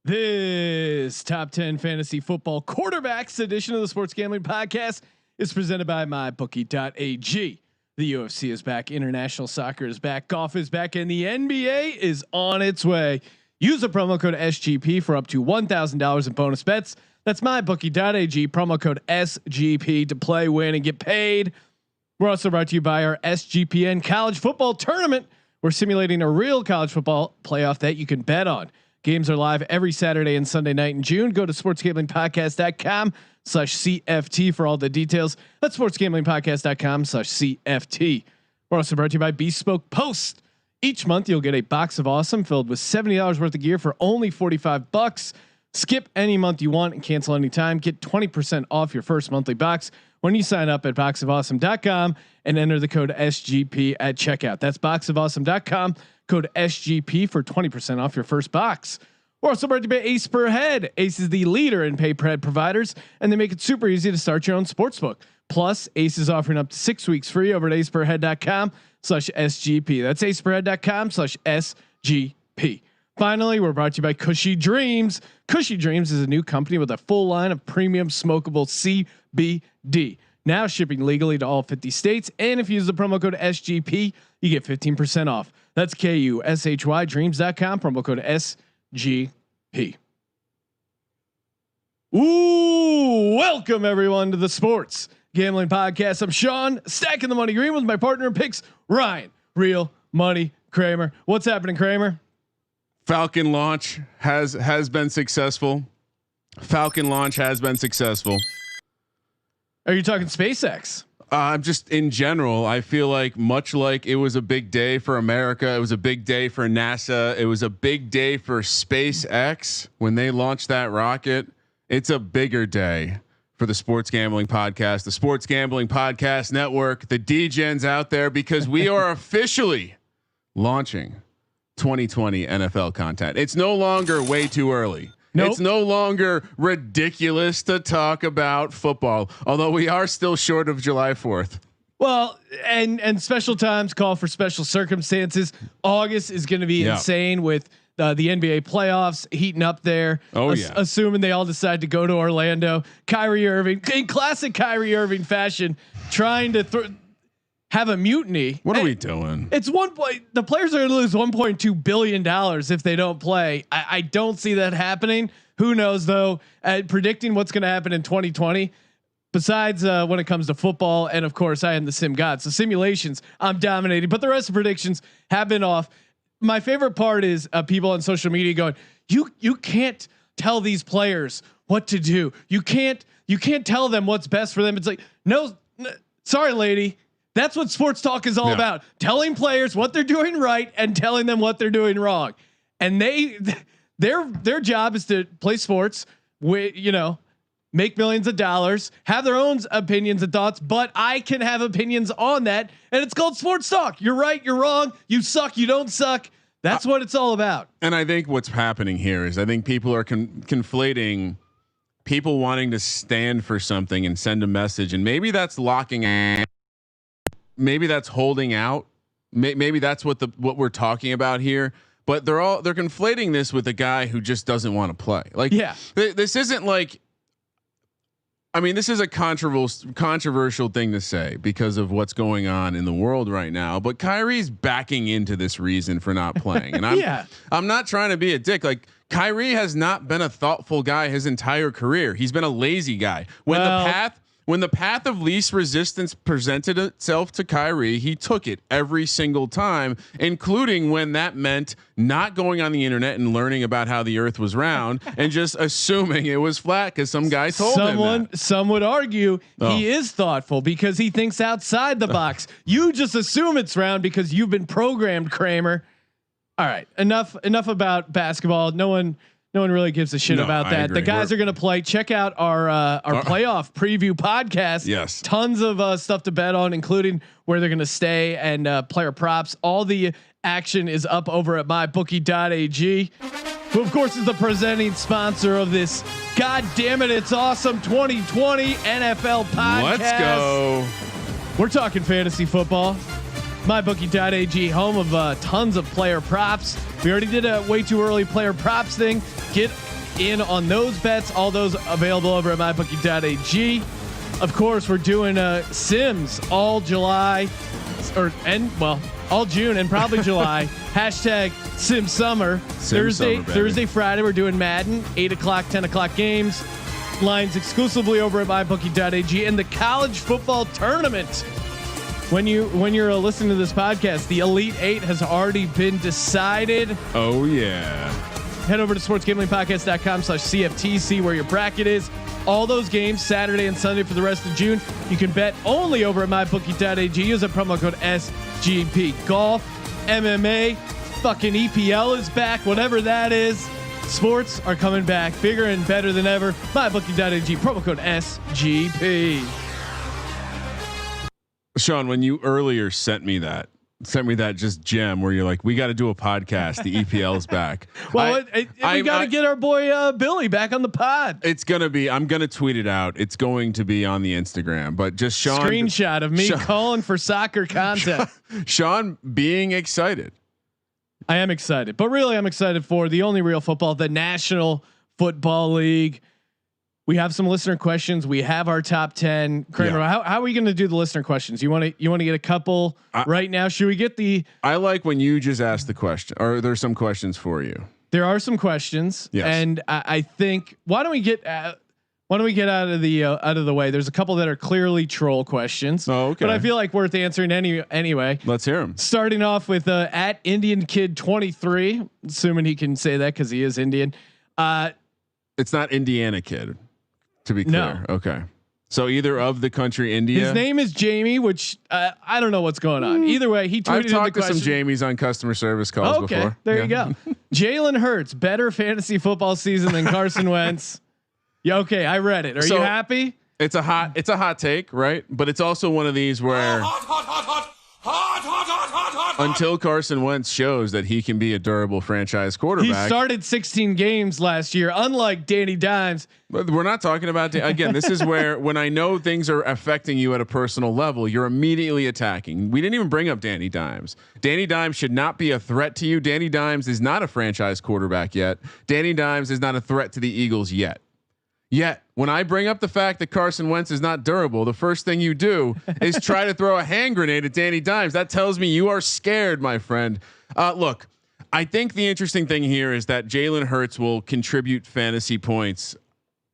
This top 10 fantasy football quarterbacks edition of the Sports Gambling Podcast is presented by mybookie.ag. The UFC is back, international soccer is back, golf is back, and the NBA is on its way. Use the promo code SGP for up to $1,000 in bonus bets. That's mybookie.ag, promo code SGP to play, win, and get paid. We're also brought to you by our SGPN college football tournament. We're simulating a real college football playoff that you can bet on. Games are live every Saturday and Sunday night in June. Go to sportsgamblingpodcast.com/CFT for all the details. That's sportsgamblingpodcast.com/CFT. We're also brought to you by Bespoke Post. Each month you'll get a box of awesome filled with $70 worth of gear for only $45. Skip any month you want and cancel anytime. Get 20% off your first monthly box when you sign up at boxofawesome.com and enter the code SGP at checkout. That's boxofawesome.com. Code SGP for 20% off your first box. We're also brought to you by Ace Per Head. Ace is the leader in pay per head providers, and they make it super easy to start your own sportsbook. Plus, Ace is offering up to 6 weeks free over at aceperhead.com/SGP. That's aceperhead.com/SGP. Finally, we're brought to you by Cushy Dreams. Cushy Dreams is a new company with a full line of premium smokable CBD. Now shipping legally to all 50 states. And if you use the promo code SGP, you get 15% off. That's KUSHY dreams.com, promo code SGP. Ooh, welcome everyone to the Sports Gambling Podcast. I'm Sean, stacking the money green with my partner in picks, Ryan, Real Money Kramer. What's happening, Kramer? Falcon launch has been successful. Falcon launch has been successful. Are you talking SpaceX? Just in general, I feel like much like it was a big day for America, it was a big day for NASA, it was a big day for SpaceX when they launched that rocket. It's a bigger day for the Sports Gambling Podcast, the Sports Gambling Podcast Network, the DGens out there, because we are officially launching 2020 NFL content. It's no longer way too early. Nope. It's no longer ridiculous to talk about football, although we are still short of July 4th. Well, and special times call for special circumstances. August is going to be insane with the NBA playoffs heating up there. Oh assuming they all decide to go to Orlando. Kyrie Irving, in classic Kyrie Irving fashion, trying to have a mutiny. What are we doing? It's the players are going to lose $1.2 billion if they don't play. I don't see that happening. Who knows though? At predicting what's going to happen in 2020, besides when it comes to football, and of course I am the sim god. So simulations, I'm dominating, but the rest of predictions have been off. My favorite part is people on social media going, you can't tell these players what to do. You can't tell them what's best for them. It's like, no, sorry, lady. That's what sports talk is all about. Telling players what they're doing right and telling them what they're doing wrong. And their job is to play sports, make millions of dollars, have their own opinions and thoughts, but I can have opinions on that. And it's called sports talk. You're right. You're wrong. You suck. You don't suck. That's what it's all about. And I think what's happening here is I think people are conflating people wanting to stand for something and send a message. And maybe that's locking in. Maybe that's holding out. Maybe that's what we're talking about here. But they're conflating this with a guy who just doesn't want to play. Like, this isn't like. I mean, this is a controversial thing to say because of what's going on in the world right now. But Kyrie's backing into this reason for not playing, and I'm not trying to be a dick. Like Kyrie has not been a thoughtful guy his entire career. He's been a lazy guy. When the path of least resistance presented itself to Kyrie, he took it every single time, including when that meant not going on the internet and learning about how the earth was round and just assuming it was flat because some guy told him that. Some would argue he is thoughtful because he thinks outside the box. You just assume it's round because you've been programmed, Kramer. All right, enough about basketball. No one really gives a shit about that. The guys are going to play. Check out our playoff preview podcast. Yes. Tons of stuff to bet on, including where they're going to stay and player props. All the action is up over at mybookie.ag, who of course is the presenting sponsor of this. God damn it. It's awesome. 2020 NFL podcast. Let's go. We're talking fantasy football. MyBookie.ag, home of tons of player props. We already did a way too early player props thing. Get in on those bets. All those available over at mybookie.ag. Of course, we're doing Sims all July all June and probably July. Hashtag Sim Summer. Thursday, Friday, we're doing Madden, 8 o'clock, 10 o'clock games. Lines exclusively over at mybookie.ag, and the college football tournament. When you're listening to this podcast, the Elite Eight has already been decided. Oh yeah. Head over to sportsgamblingpodcast.com/CFT, see where your bracket is. All those games Saturday and Sunday for the rest of June. You can bet only over at mybookie.ag. Use a promo code SGP. Golf, MMA, fucking EPL is back. Whatever that is, sports are coming back bigger and better than ever. Mybookie.ag, promo code SGP. Sean, when you earlier sent me that just gem where you're like, we got to do a podcast. The EPL is back. Well, we got to get our boy Billy back on the pod. I'm going to tweet it out. It's going to be on the Instagram, but just Sean screenshot of me calling for soccer content. Sean being excited. I am excited, but really I'm excited for the only real football, the National Football League. We have some listener questions. We have our top 10. Kramer, how are we going to do the listener questions? You want to get a couple right now? Should we get the? I like when you just ask the question, or there's some questions for you. There are some questions, yes. And I think why don't we get out of the way? There's a couple that are clearly troll questions. Oh, okay. But I feel like worth answering anyway. Let's hear them. Starting off with at Indian Kid 23, assuming he can say that because he is Indian. It's not Indiana Kid. To be clear. No. Okay. So either of the country India. His name is Jamie, which I don't know what's going on. Either way, he tweeted. I've talked to some Jamies on customer service calls before. There you go. Jalen Hertz, better fantasy football season than Carson Wentz. Yeah. Okay. I read it. Are you happy? It's a hot take, right? But it's also one of these where until Carson Wentz shows that he can be a durable franchise quarterback. He started 16 games last year, unlike Danny Dimes. But we're not talking about again. This is where when I know things are affecting you at a personal level, you're immediately attacking. We didn't even bring up Danny Dimes. Danny Dimes should not be a threat to you. Danny Dimes is not a franchise quarterback yet. Danny Dimes is not a threat to the Eagles yet. Yet, when I bring up the fact that Carson Wentz is not durable, the first thing you do is try to throw a hand grenade at Danny Dimes. That tells me you are scared, my friend. Look, I think the interesting thing here is that Jalen Hertz will contribute fantasy points.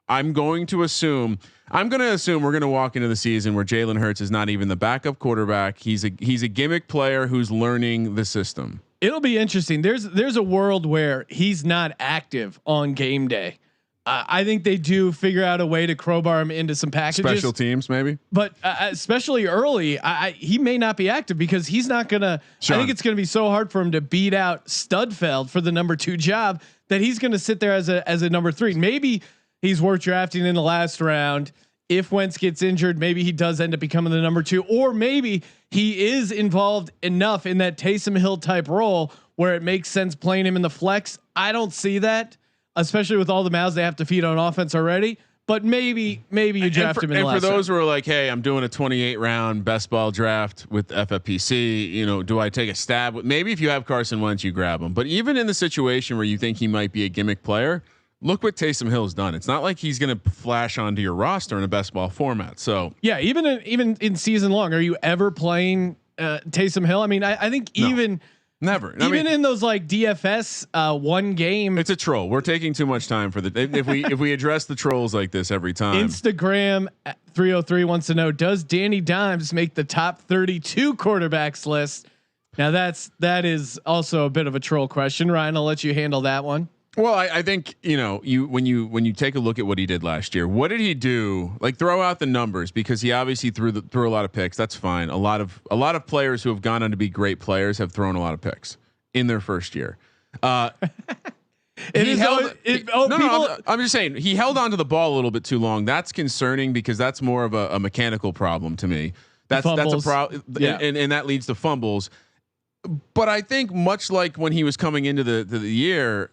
I'm going to assume we're going to walk into the season where Jalen Hertz is not even the backup quarterback. He's a gimmick player who's learning the system. It'll be interesting. There's a world where he's not active on game day. I think they do figure out a way to crowbar him into some packages. Special teams, maybe. But especially early, he may not be active because he's not gonna. Sean. I think it's gonna be so hard for him to beat out Studfeld for the number 2 job that he's gonna sit there as a number 3. Maybe he's worth drafting in the last round. If Wentz gets injured, maybe he does end up becoming the number 2, or maybe he is involved enough in that Taysom Hill type role where it makes sense playing him in the flex. I don't see that, especially with all the mouths they have to feed on offense already. But maybe you draft him in the last round. And for those who are like, hey, I'm doing a 28 round best ball draft with FFPC, do I take a stab? Maybe if you have Carson Wentz, you grab him. But even in the situation where you think he might be a gimmick player, look what Taysom Hill's done. It's not like he's going to flash onto your roster in a best ball format. So yeah, even in season long, are you ever playing Taysom Hill? I mean, I think even. Never. Even in those like DFS one game, it's a troll. We're taking too much time for if we address the trolls like this every time. Instagram 303 wants to know, does Danny Dimes make the top 32 quarterbacks list? Now that is also a bit of a troll question. Ryan, I'll let you handle that one. Well, I think when you take a look at what he did last year, what did he do? Like throw out the numbers because he obviously threw a lot of picks. That's fine. A lot of players who have gone on to be great players have thrown a lot of picks in their first year. I'm just saying he held onto the ball a little bit too long. That's concerning because that's more of a mechanical problem to me. That's a problem, and that leads to fumbles. But I think much like when he was coming into the year.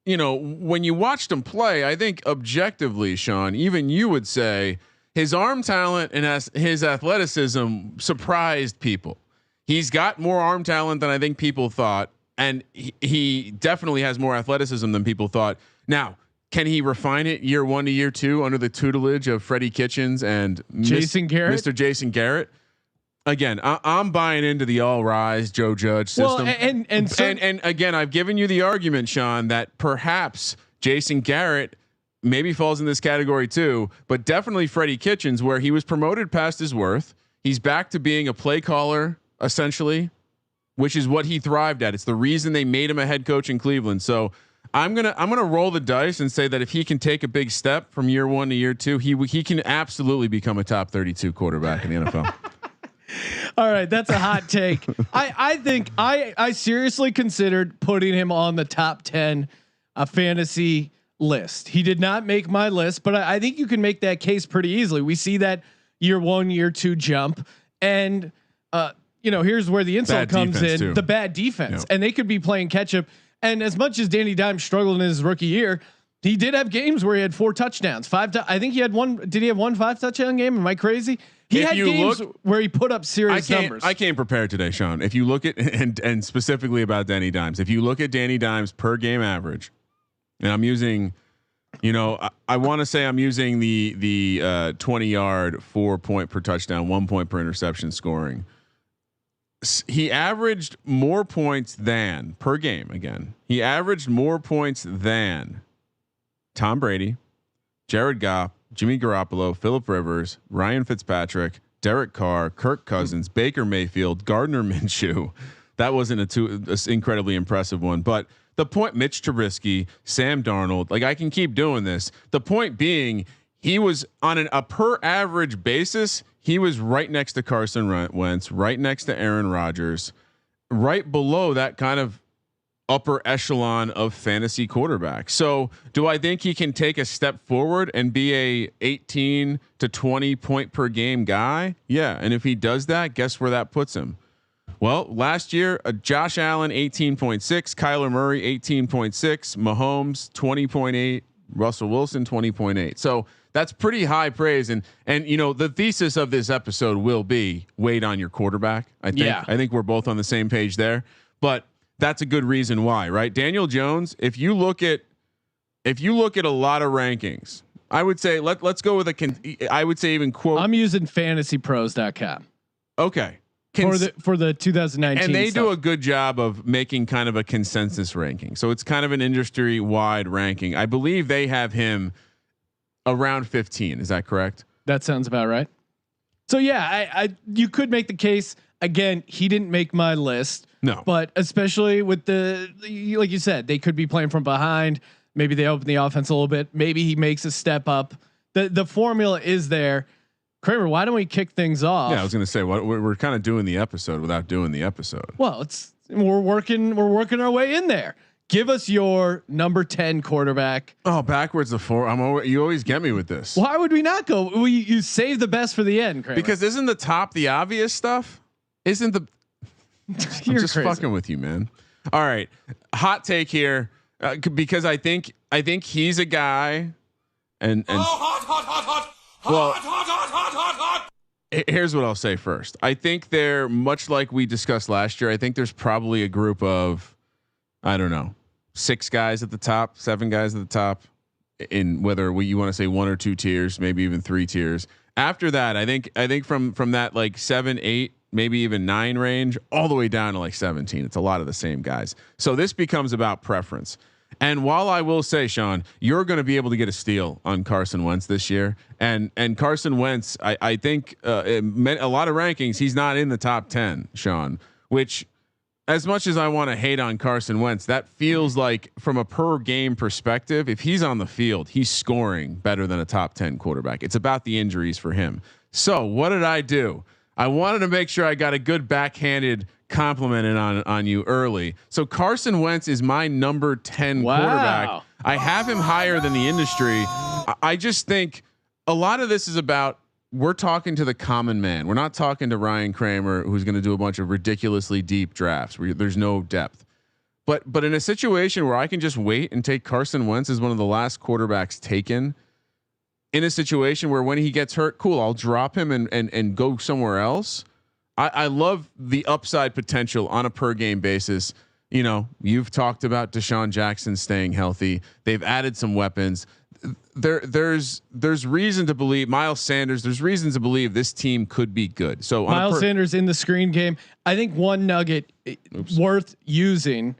When you watched him play, I think objectively, Sean, even you would say his arm talent and his athleticism surprised people. He's got more arm talent than I think people thought. And he definitely has more athleticism than people thought. Now, Can he refine it year 1 to year 2 under the tutelage of Freddie Kitchens and Mr. Jason Garrett? Again, I'm buying into the all rise Joe Judge system. Well, and again, I've given you the argument, Sean, that perhaps Jason Garrett maybe falls in this category too, but definitely Freddie Kitchens, where he was promoted past his worth. He's back to being a play caller essentially, which is what he thrived at. It's the reason they made him a head coach in Cleveland. So I'm gonna roll the dice and say that if he can take a big step from year 1 to year 2, he can absolutely become a top 32 quarterback in the NFL. All right, that's a hot take. I think I seriously considered putting him on the top 10 fantasy list. He did not make my list, but I think you can make that case pretty easily. We see that year 1, year 2 jump, and here's where the insult comes in: too. The bad defense, and they could be playing catch up. And as much as Danny Dimes struggled in his rookie year, he did have games where he had 4 touchdowns, I think he had one. Did he have 1 5 touchdown game? Am I crazy? He had games where he put up serious numbers. I came prepared today, Sean. If you look at and specifically about Danny Dimes, if you look at Danny Dimes per game average, and I'm using, I want to say I'm using the 20-yard 4 point per touchdown, 1 point per interception scoring. He averaged more points than per game. Again, he averaged more points than Tom Brady, Jared Goff, Jimmy Garoppolo, Phillip Rivers, Ryan Fitzpatrick, Derek Carr, Kirk Cousins, Baker Mayfield, Gardner Minshew. That wasn't an incredibly impressive one, but the point, Mitch Trubisky, Sam Darnold, like I can keep doing this. The point being, he was on a per average basis. He was right next to Carson Wentz, right next to Aaron Rodgers, right below that kind of upper echelon of fantasy quarterback. So do I think he can take a step forward and be a 18 to 20 point per game guy? Yeah. And if he does that, guess where that puts him? Well, last year, Josh Allen, 18.6, Kyler Murray, 18.6, Mahomes, 20.8, Russell Wilson, 20.8. So that's pretty high praise. And the thesis of this episode will be wait on your quarterback. I think we're both on the same page there, but that's a good reason why, right? Daniel Jones, if you look at a lot of rankings, I would say let's go with I would say even quote. I'm using fantasypros.com. Okay. For the 2019, and they do a good job of making kind of a consensus ranking. So it's kind of an industry wide ranking. I believe they have him around 15. Is that correct? That sounds about right. So yeah, you could make the case. Again, he didn't make my list. No, but especially with like you said, they could be playing from behind. Maybe they open the offense a little bit. Maybe he makes a step up. The formula is there. Kramer, why don't we kick things off? Yeah, I was going to say we're kind of doing the episode without doing the episode. Well, we're working our way in there. Give us your number 10 quarterback. Oh, backwards the 4. You always get me with this. Why would we not go? You save the best for the end, Kramer. Because isn't the top the obvious stuff? Isn't the I'm just crazy. Fucking with you, man. All right, hot take here because I think he's a guy, and hot. Here's what I'll say first. I think they're much like we discussed last year. I think there's probably a group of, I don't know, 6 guys at the top, 7 guys at the top, in whether you want to say 1 or 2 tiers, maybe even 3 tiers. After that, I think from that like 7, 8. Maybe even 9 range all the way down to like 17. It's a lot of the same guys. So this becomes about preference. And while I will say, Sean, you're going to be able to get a steal on Carson Wentz this year. And Carson Wentz, I think a lot of rankings, he's not in the top 10, Sean, which as much as I want to hate on Carson Wentz, that feels like from a per game perspective, if he's on the field, he's scoring better than a top 10 quarterback. It's about the injuries for him. So what did I do? I wanted to make sure I got a good backhanded compliment on you early. So Carson Wentz is my number 10 quarterback. I have him higher than the industry. I just think a lot of this is about, we're talking to the common man. We're not talking to Ryan Kramer, who's going to do a bunch of ridiculously deep drafts where there's no depth. But in a situation where I can just wait and take Carson Wentz as one of the last quarterbacks taken, in a situation where when he gets hurt, cool, I'll drop him and go somewhere else. I love the upside potential on a per game basis You know, you've talked about Deshaun Jackson staying healthy. They've added some weapons. There's reason to believe Myles Sanders. There's reason to believe this team could be good. So Myles Sanders in the screen game. I think one nugget worth using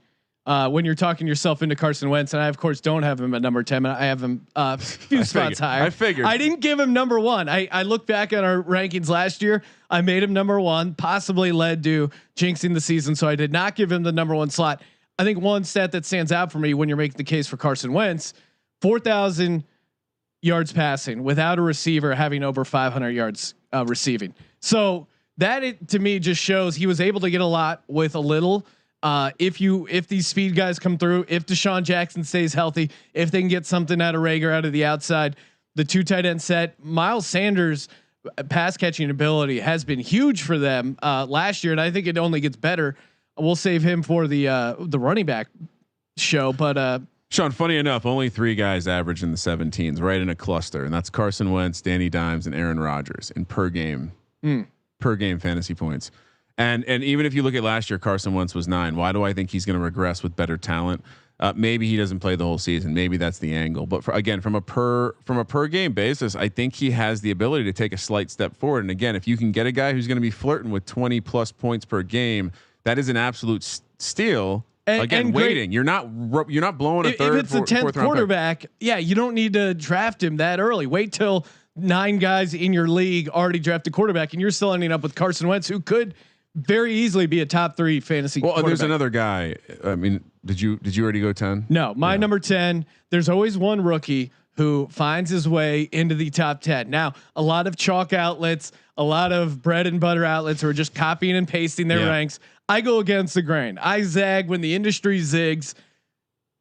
when you're talking yourself into Carson Wentz, and I of course don't have him at number 10. I have him a few spots higher. I figured I didn't give him number 1. I look back at our rankings last year. I made him number 1, possibly led to jinxing the season. So I did not give him the number 1 slot. I think one stat that stands out for me when you're making the case for Carson Wentz, 4,000 yards passing without a receiver having over 500 yards receiving. So that to me just shows he was able to get a lot with a little. If these speed guys come through, if Deshaun Jackson stays healthy, if they can get something out of Rager out of the outside, the 2 tight end set, Myles Sanders pass catching ability has been huge for them last year, and I think it only gets better. We'll save him for the running back show, but Sean, funny enough, only 3 guys average in the 17s, right in a cluster, and that's Carson Wentz, Danny Dimes, and Aaron Rodgers in per game fantasy points. And even if you look at last year, Carson Wentz was 9. Why do I think he's going to regress with better talent? Maybe he doesn't play the whole season. Maybe that's the angle. But from a per game basis, I think he has the ability to take a slight step forward. And again, if you can get a guy who's going to be flirting with 20 plus points per game, that is an absolute steal. And waiting. You're not blowing a third. If it's the 10th quarterback, yeah, you don't need to draft him that early. Wait till 9 guys in your league already drafted quarterback, and you're still ending up with Carson Wentz, who could very easily be a top 3 fantasy. Well, there's another guy. I mean, did you already go 10? No, number 10. There's always one rookie who finds his way into the top 10. Now, a lot of chalk outlets, a lot of bread and butter outlets who are just copying and pasting their ranks. I go against the grain. I zag when the industry zigs.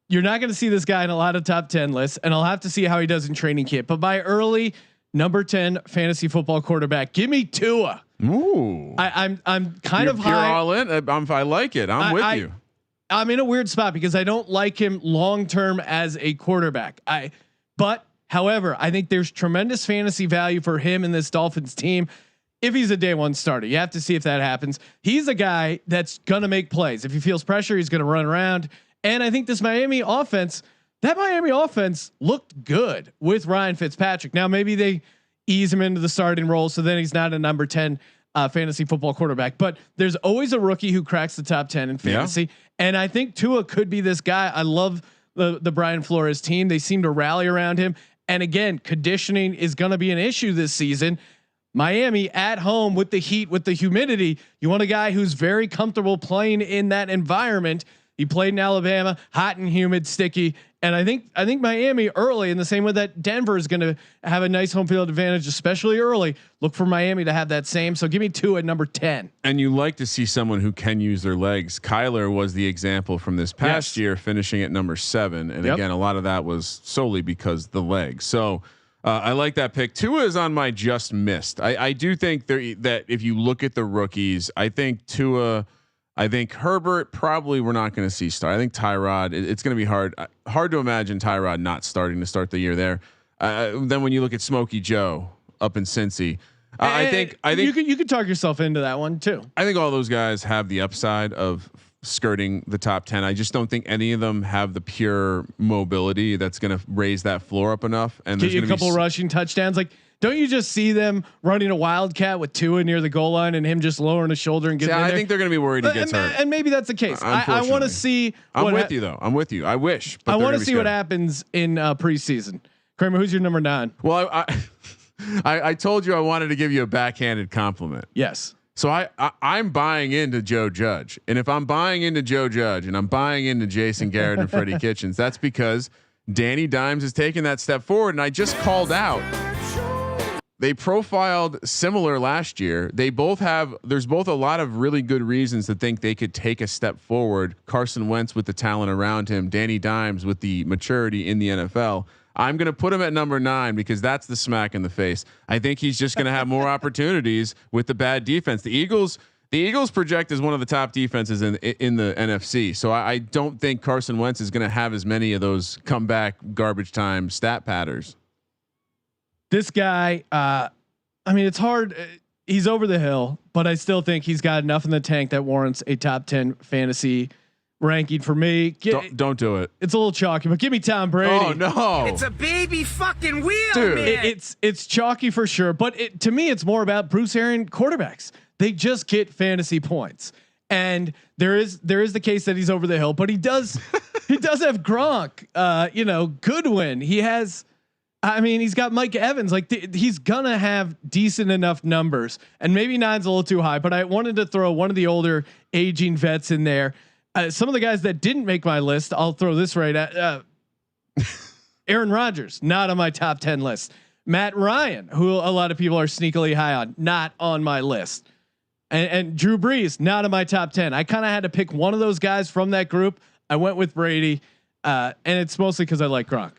You're not going to see this guy in a lot of top 10 lists, and I'll have to see how he does in training camp. But by early number 10 fantasy football quarterback, give me Tua. Ooh, I'm kind of high. You're all in. I like it. I'm with you. I'm in a weird spot because I don't like him long term as a quarterback. However, I think there's tremendous fantasy value for him in this Dolphins team. If he's a day 1 starter, you have to see if that happens. He's a guy that's going to make plays. If he feels pressure, he's going to run around. And I think this Miami offense looked good with Ryan Fitzpatrick. Now, maybe they ease him into the starting role, so then he's not a number 10 fantasy football quarterback. But there's always a rookie who cracks the top 10 in fantasy. And I think Tua could be this guy. I love the Brian Flores team. They seem to rally around him. And again, conditioning is going to be an issue this season. Miami at home with the heat, with the humidity. You want a guy who's very comfortable playing in that environment. He played in Alabama, hot and humid, sticky. And I think Miami early, in the same way that Denver is going to have a nice home field advantage, especially early. Look for Miami to have that same. So give me 2 at number 10. And you like to see someone who can use their legs. Kyler was the example from this past year, finishing at number 7. And again, a lot of that was solely because the legs. So I like that pick. Tua is on my just missed. I do think that if you look at the rookies, I think Tua. I think Herbert probably we're not going to see start. I think Tyrod. It's going to be hard to imagine Tyrod not starting to start the year there. Then when you look at Smokey Joe up in Cincy, I think you could talk yourself into that one too. I think all those guys have the upside of skirting the top 10. I just don't think any of them have the pure mobility that's going to raise that floor up enough. And get you a couple rushing touchdowns. Like, don't you just see them running a wildcat with Tua near the goal line and him just lowering his shoulder and getting in there? I think they're going to be worried he gets hurt. And maybe that's the case. I want to see. I'm with you though. I'm with you. I wish. But I want to see what happens in preseason. Kramer, who's your number 9? Well, I told you I wanted to give you a backhanded compliment. Yes. So I'm buying into Joe Judge, and if I'm buying into Joe Judge and I'm buying into Jason Garrett and Freddie Kitchens, that's because Danny Dimes is taking that step forward. And I just called out. They profiled similar last year. There's both a lot of really good reasons to think they could take a step forward. Carson Wentz with the talent around him, Danny Dimes with the maturity in the NFL. I'm going to put him at number 9 because that's the smack in the face. I think he's just going to have more opportunities with the bad defense. The Eagles project as one of the top defenses in the NFC. So I don't think Carson Wentz is going to have as many of those comeback garbage time stat patters. This guy, I mean, it's hard. He's over the hill, but I still think he's got enough in the tank that warrants a top 10 fantasy ranking for me. Don't do it. It's a little chalky, but give me Tom Brady. Oh no, it's a baby fucking wheel, dude. man. It's chalky for sure, but to me, it's more about Bruce Arians quarterbacks. They just get fantasy points, and there is the case that he's over the hill, but he does have Gronk, Goodwin. He has. I mean, he's got Mike Evans. Like he's gonna have decent enough numbers, and maybe 9's a little too high. But I wanted to throw one of the older aging vets in there. Some of the guys that didn't make my list, I'll throw this right at Aaron Rodgers, not on my top 10 list. Matt Ryan, who a lot of people are sneakily high on, not on my list. And Drew Brees, not on my top 10. I kind of had to pick one of those guys from that group. I went with Brady, and it's mostly because I like Gronk.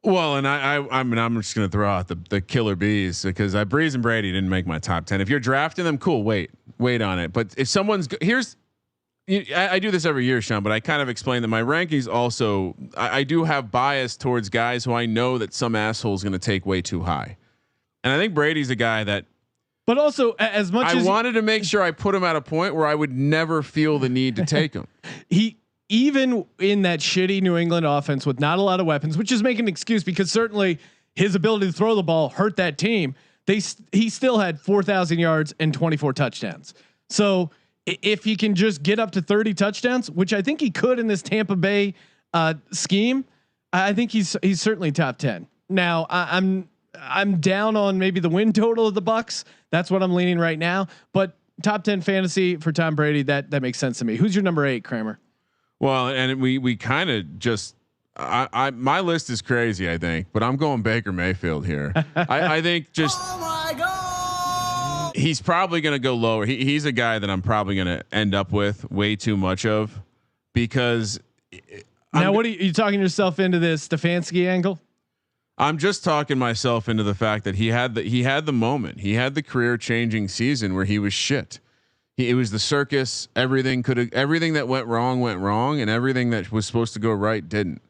Well, and I'm just going to throw out the killer bees because Brees and Brady didn't make my top 10. If you're drafting them, cool. Wait on it. But if someone's I do this every year, Sean, but I kind of explain that my rankings also, I do have bias towards guys who I know that some asshole is going to take way too high. And I think Brady's a guy that, but also as much as I wanted to make sure I put him at a point where I would never feel the need to take him. Even in that shitty New England offense with not a lot of weapons, which is making an excuse because certainly his ability to throw the ball hurt that team. He still had 4,000 yards and 24 touchdowns. So if he can just get up to 30 touchdowns, which I think he could in this Tampa Bay scheme, I think he's certainly top 10. Now I'm down on maybe the win total of the Bucks. That's what I'm leaning right now, but top 10 fantasy for Tom Brady, that makes sense to me. Who's your number 8, Kramer? Well, and we kind of just, my list is crazy, I think, but I'm going Baker Mayfield here. I think just, oh my God, he's probably going to go lower. He's a guy that I'm probably going to end up with way too much of because now what are you talking yourself into this Stefanski angle? I'm just talking myself into the fact that he had the moment. He had the career changing season where he was shit. It was the circus. Everything that went wrong, and everything that was supposed to go right didn't.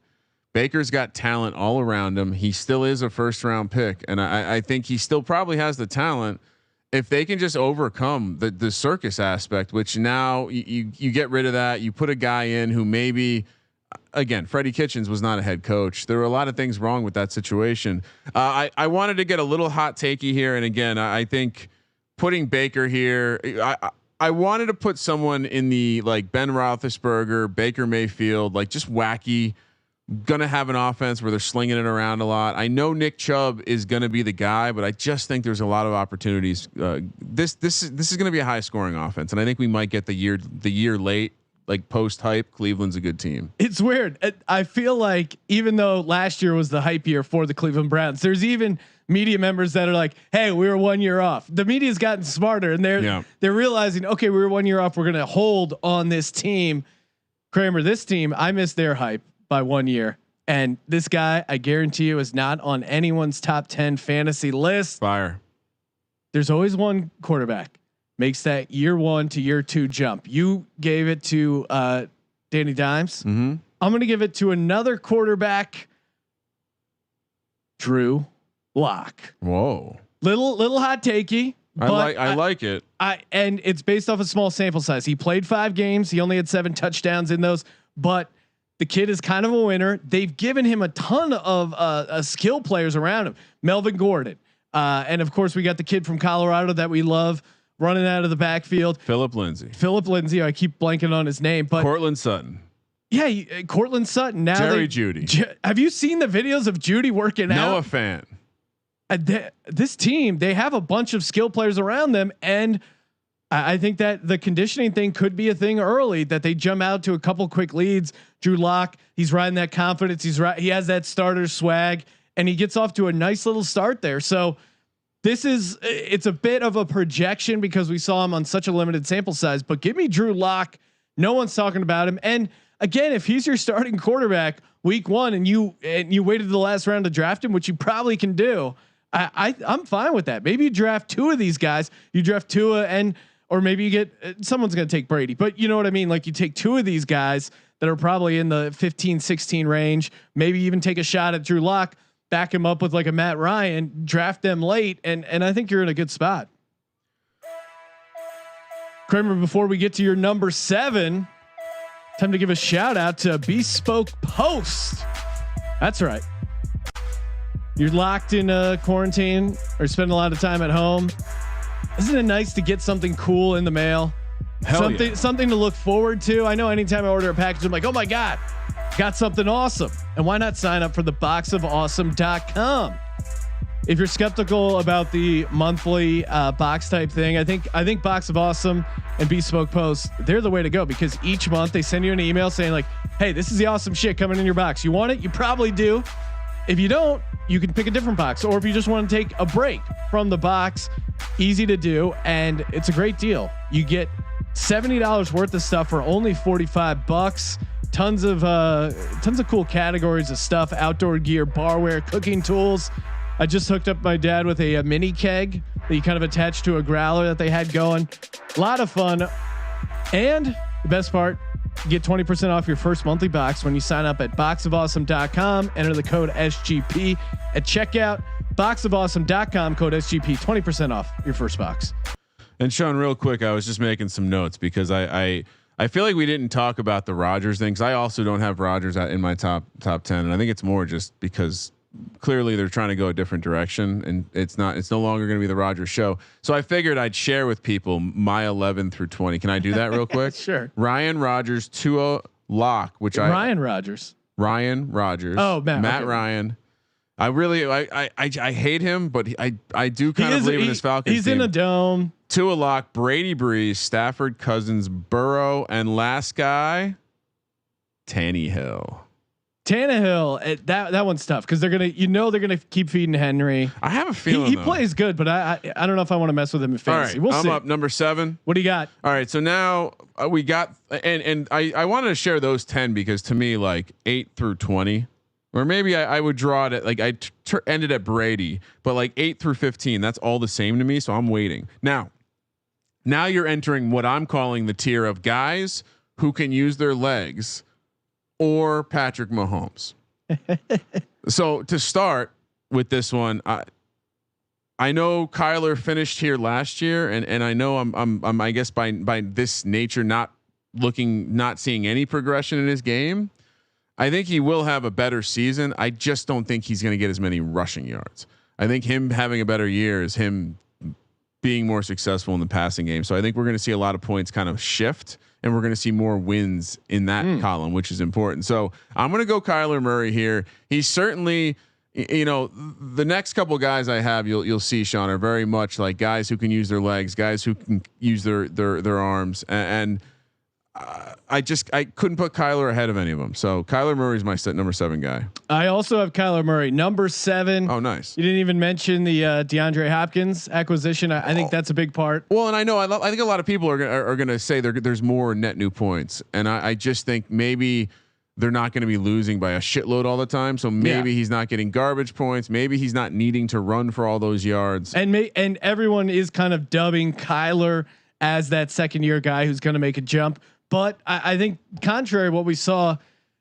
Baker's got talent all around him. He still is a first round pick, and I think he still probably has the talent if they can just overcome the circus aspect. Which now you get rid of that. You put a guy in who maybe, again, Freddie Kitchens was not a head coach. There were a lot of things wrong with that situation. I wanted to get a little hot takey here, and again, I think putting Baker here, I wanted to put someone in the like Ben Roethlisberger, Baker Mayfield, like just wacky, gonna have an offense where they're slinging it around a lot. I know Nick Chubb is gonna be the guy, but I just think there's a lot of opportunities. This is gonna be a high scoring offense, and I think we might get the year late, like post hype. Cleveland's a good team. It's weird. I feel like even though last year was the hype year for the Cleveland Browns, there's even media members that are like, "Hey, we were 1 year off." The media's gotten smarter, and they're realizing, okay, we were 1 year off. We're gonna hold on this team. Kramer, this team, I missed their hype by 1 year, and this guy, I guarantee you, is not on anyone's top 10 fantasy list. Fire. There's always one quarterback makes that year 1 to year 2 jump. You gave it to Danny Dimes. Mm-hmm. I'm gonna give it to another quarterback, Drew Locke. Whoa. Little hot takey. I like it. And it's based off a small sample size. He played 5 games. He only had 7 touchdowns in those, but the kid is kind of a winner. They've given him a ton of skill players around him. Melvin Gordon. And of course we got the kid from Colorado that we love running out of the backfield. Phillip Lindsey. I keep blanking on his name, but Cortland Sutton. Yeah. Cortland Sutton. Now Jerry Jeudy. Have you seen the videos of Jeudy working out? Noah Fant. This team, they have a bunch of skill players around them, and I think that the conditioning thing could be a thing early, that they jump out to a couple quick leads. Drew Locke, he's riding that confidence. He has that starter swag, and he gets off to a nice little start there. So it's a bit of a projection because we saw him on such a limited sample size, but give me Drew Locke. No one's talking about him. And again, if he's your starting quarterback week 1 and you waited to the last round to draft him, which you probably can do, I'm fine with that. Maybe you draft 2 of these guys. You draft Tua, or maybe you get someone's going to take Brady, but you know what I mean? Like you take 2 of these guys that are probably in the 15, 16 range, maybe even take a shot at Drew Locke, back him up with like a Matt Ryan, draft them late. And I think you're in a good spot. Kramer, before we get to your number 7, Time to give a shout out to Bespoke Post. That's right. You're locked in quarantine or spending a lot of time at home. Isn't it nice to get something cool in the mail? Something to look forward to. I know anytime I order a package, I'm like, oh my God, got something awesome. And why not sign up for the boxofawesome.com? If you're skeptical about the monthly box type thing, I think Box of Awesome and Bespoke Post, they're the way to go, because each month they send you an email saying like, hey, this is the awesome shit coming in your box. You want it? You probably do. If you don't, you can pick a different box. Or if you just want to take a break from the box, easy to do. And it's a great deal. You get $70 worth of stuff for only $45. Tons of cool categories of stuff: outdoor gear, barware, cooking tools. I just hooked up my dad with a mini keg that you kind of attach to a growler that they had going. A lot of fun. And the best part, you get 20% off your first monthly box when you sign up at boxofawesome.com. Enter the code SGP at checkout. Boxofawesome.com, code SGP, 20% off your first box. And Sean, real quick, I was just making some notes because I feel like we didn't talk about the Rodgers thing, because I also don't have Rodgers in my top 10, and I think it's more just because clearly they're trying to go a different direction, and it's no longer going to be the Rodgers show. So I figured I'd share with people my 11 through 20. Can I do that real quick? Sure. Ryan Rodgers, Tua, Locke, Ryan Rodgers. Oh, Matt okay. Ryan. I really I hate him, but I do kind of believe in this Falcons He's team. in a dome. Tua, Locke, Brady, Breeze, Stafford, Cousins, Burrow, and last guy, Tannehill. That one's tough because they're gonna keep feeding Henry. I have a feeling he plays good, but I don't know if I want to mess with him in fantasy. All right, we'll see. I'm up number 7. What do you got? All right, so now we got and I wanted to share those 10 because to me, like 8 through 20, or maybe I would draw it at like ended at Brady, but like 8 through 15, that's all the same to me. So I'm waiting. Now you're entering what I'm calling the tier of guys who can use their legs, or Patrick Mahomes. So to start with this one, I know Kyler finished here last year, and I know I'm I guess by this nature not seeing any progression in his game. I think he will have a better season. I just don't think he's going to get as many rushing yards. I think him having a better year is him being more successful in the passing game. So I think we're going to see a lot of points kind of shift, and we're going to see more wins in that column, which is important. So I'm going to go Kyler Murray here. He's certainly, the next couple of guys I have, you'll see, Sean, are very much like guys who can use their legs, guys who can use their arms, and I couldn't put Kyler ahead of any of them. So Kyler Murray is my number 7 guy. I also have Kyler Murray, number 7. Oh, nice. You didn't even mention the DeAndre Hopkins acquisition. I think that's a big part. Well, and I know I think a lot of people are going to say there's more net new points, and I just think maybe they're not going to be losing by a shitload all the time. So maybe he's not getting garbage points. Maybe he's not needing to run for all those yards. And everyone is kind of dubbing Kyler as that second year guy who's going to make a jump. But I think contrary to what we saw,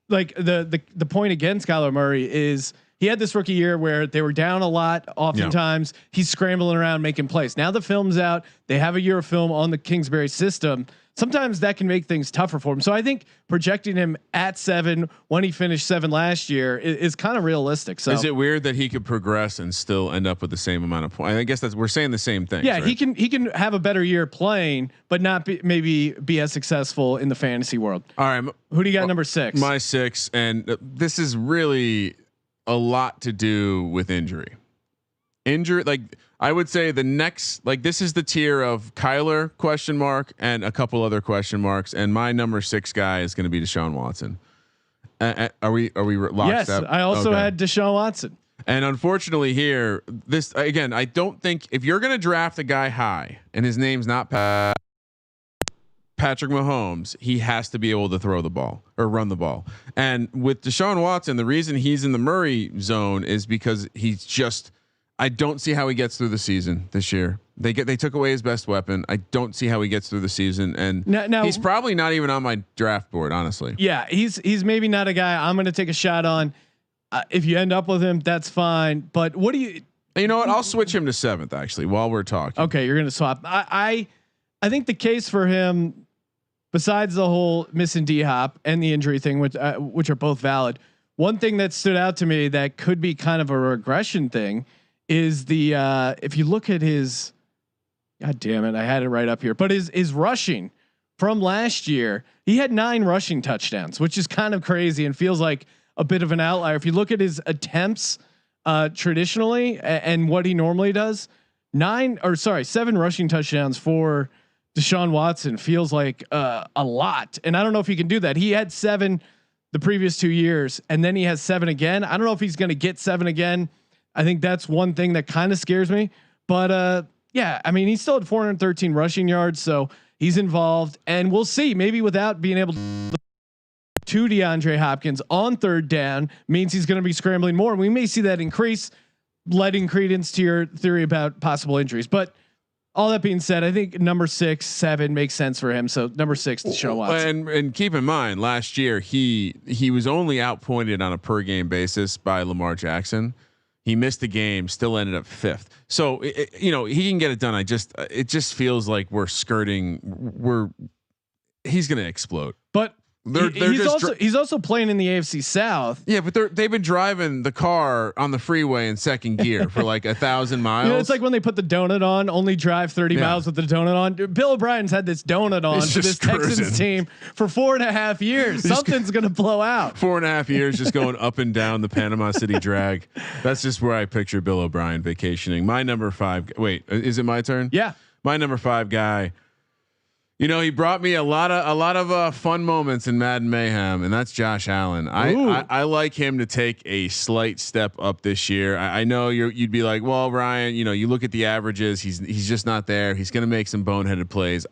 like the point against Kyler Murray is he had this rookie year where they were down a lot. Oftentimes he's scrambling around making plays. Now the film's out. They have a year of film on the Kingsbury system. Sometimes that can make things tougher for him. So I think projecting him at 7 when he finished 7 last year is kind of realistic. So is it weird that he could progress and still end up with the same amount of points? I guess we're saying the same thing. Yeah, right? he can have a better year playing, but not maybe be as successful in the fantasy world. All right, who do you got number 6? My 6, and this is really a lot to do with injury. Like I would say the next, like this is the tier of Kyler ? And a couple other question marks. And my number 6 guy is going to be Deshaun Watson. Are we locked yes, up? Yes, I also had Deshaun Watson. And unfortunately here, this again, I don't think if you're going to draft a guy high and his name's not Patrick Mahomes, he has to be able to throw the ball or run the ball. And with Deshaun Watson, the reason he's in the Murray zone is because he's just, I don't see how he gets through the season this year. They took away his best weapon. I don't see how he gets through the season, and now, he's probably not even on my draft board, honestly. Yeah, he's maybe not a guy I'm going to take a shot on. If you end up with him, that's fine. But what do you? You know what? I'll switch him to 7th actually while we're talking. Okay, you're going to swap. I think the case for him besides the whole missing D-Hop and the injury thing, which are both valid, one thing that stood out to me that could be kind of a regression thing is the if you look at his, God damn it, I had it right up here, but his rushing from last year, he had 9 rushing touchdowns, which is kind of crazy and feels like a bit of an outlier. If you look at his attempts traditionally and what he normally does, 7 rushing touchdowns for Deshaun Watson feels like a lot. And I don't know if he can do that. He had 7 the previous 2 years, and then he has 7 again. I don't know if he's going to get 7 again. I think that's one thing that kind of scares me, but yeah, I mean, he's still at 413 rushing yards, so he's involved, and we'll see. Maybe without being able to DeAndre Hopkins on third down means he's going to be scrambling more. We may see that increase, letting credence to your theory about possible injuries. But all that being said, I think number 6, 7 makes sense for him. So number 6, Deshaun Watson. And keep in mind, last year he was only outpointed on a per game basis by Lamar Jackson. He missed the game, still ended up 5th. So he can get it done. It just feels like he's going to explode. But he's also playing in the AFC South. Yeah, but they've been driving the car on the freeway in second gear for like 1,000 miles. It's like when they put the donut on, only drive 30 miles with the donut on. Dude, Bill O'Brien's had this donut on for this Texans team for 4.5 years. Something's going to blow out. 4.5 years just going up and down the Panama City drag. That's just where I picture Bill O'Brien vacationing. My number 5. Wait, is it my turn? Yeah. My number 5 guy. He brought me a lot of fun moments in Madden Mayhem, and that's Josh Allen. I like him to take a slight step up this year. I know you'd be like, well, Ryan, you look at the averages, he's just not there. He's going to make some boneheaded plays.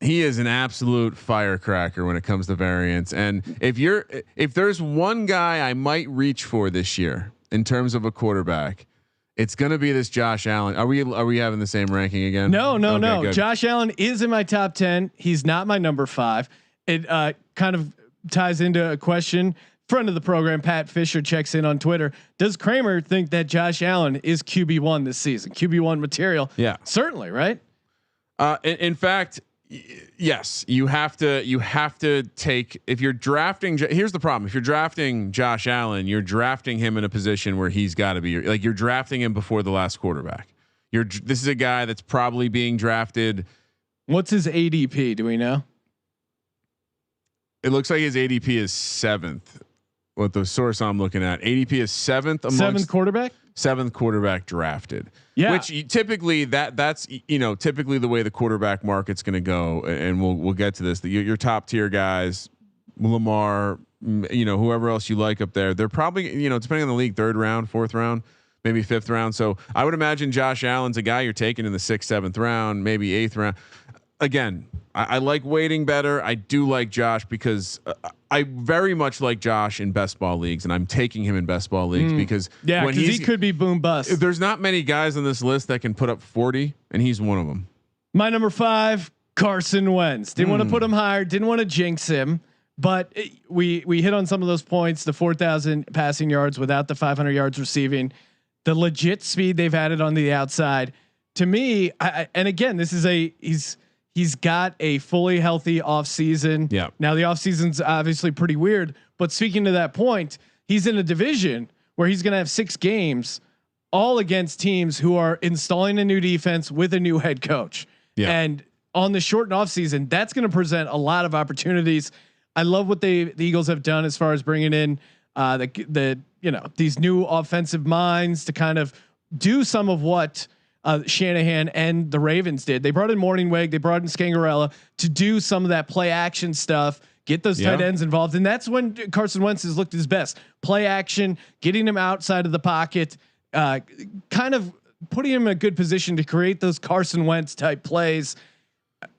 He is an absolute firecracker when it comes to variance. And if there's one guy I might reach for this year in terms of a quarterback, it's going to be this Josh Allen. Are we having the same ranking again? No. Good. Josh Allen is in my top 10. He's not my number 5. It kind of ties into a question. Friend of the program, Pat Fisher, checks in on Twitter. Does Kramer think that Josh Allen is QB1 this season? QB1 material? Yeah, certainly. Right. In fact, yes, you have to take, if you're drafting, here's the problem. If you're drafting Josh Allen, you're drafting him in a position where he's got to be like, you're drafting him before the last quarterback. This is a guy that's probably being drafted. What's his ADP? Do we know? It looks like his ADP is 7th. What the source I'm looking at, ADP is 7th. 7th quarterback. 7th quarterback drafted. Yeah. Which typically that's typically the way the quarterback market's going to go. And we'll get to this. Your top tier guys, Lamar, whoever else you like up there, they're probably, depending on the league, 3rd round, 4th round, maybe 5th round. So I would imagine Josh Allen's a guy you're taking in the 6th, 7th round, maybe 8th round. Again, I like waiting better. I do like Josh because I very much like Josh in best ball leagues, and I'm taking him in best ball leagues because he could be boom bust. There's not many guys on this list that can put up 40, and he's one of them. My number 5, Carson Wentz. Didn't want to put him higher. Didn't want to jinx him, but we hit on some of those points. The 4,000 passing yards without the 500 yards receiving, the legit speed they've added on the outside. To me, and again, this is he's got a fully healthy off season. Yeah. Now the off season's obviously pretty weird, but speaking to that point, he's in a division where he's going to have 6 games all against teams who are installing a new defense with a new head coach. Yeah. And on the shortened off season, that's going to present a lot of opportunities. I love what the Eagles have done as far as bringing in these new offensive minds to kind of do some of what Shanahan and the Ravens did. They brought in Morningweg, they brought in Scangarella to do some of that play action stuff, get those tight ends involved. And that's when Carson Wentz has looked his best. Play action, getting him outside of the pocket, kind of putting him in a good position to create those Carson Wentz type plays.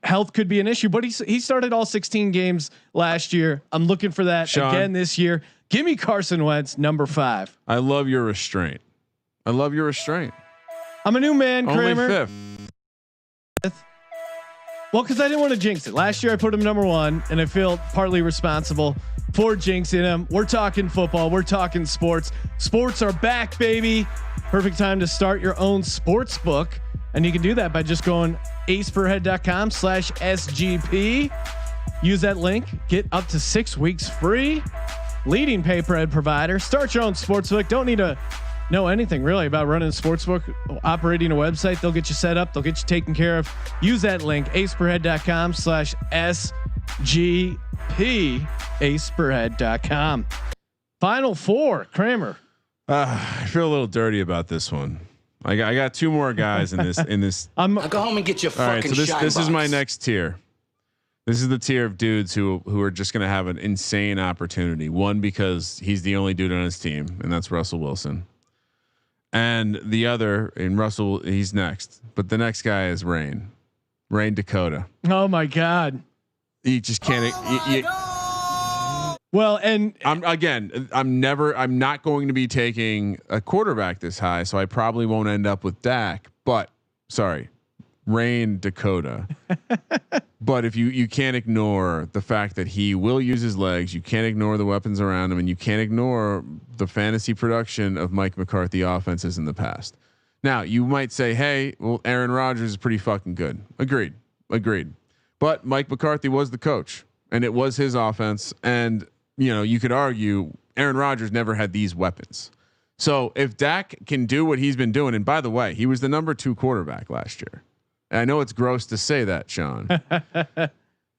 Health could be an issue, but he started all 16 games last year. I'm looking for that again this year. Give me Carson Wentz, number 5. I love your restraint. I'm a new man, Kramer. Only 5th. Well, because I didn't want to jinx it. Last year I put him number 1, and I feel partly responsible for jinxing him. We're talking football. We're talking sports. Sports are back, baby. Perfect time to start your own sports book. And you can do that by just going aceperhead.com/SGP. Use that link, get up to 6 weeks free. Leading pay-per-head provider. Start your own sportsbook. Don't need to know anything really about running a sportsbook, operating a website. They'll get you set up. They'll get you taken care of. Use that link, aceperhead.com/SGP. aceperhead.com. Final four, Kramer. I feel a little dirty about this one. I got two more guys in this. Now go home and get your All right, fucking so this is my next tier. This is the tier of dudes who are just going to have an insane opportunity. One, because he's the only dude on his team, and that's Russell Wilson. And the other, and Russell, he's next. But the next guy is Rain Dakota. Oh my God. You just can't. Well, and I'm not going to be taking a quarterback this high, so I probably won't end up with Dak. But sorry, Rain Dakota. But if you can't ignore the fact that he will use his legs, you can't ignore the weapons around him, and you can't ignore the fantasy production of Mike McCarthy offenses in the past. Now you might say, hey, well, Aaron Rodgers is pretty fucking good. Agreed. But Mike McCarthy was the coach, and it was his offense. And you could argue Aaron Rodgers never had these weapons. So if Dak can do what he's been doing, and by the way, he was the number 2 quarterback last year. I know it's gross to say that, Sean.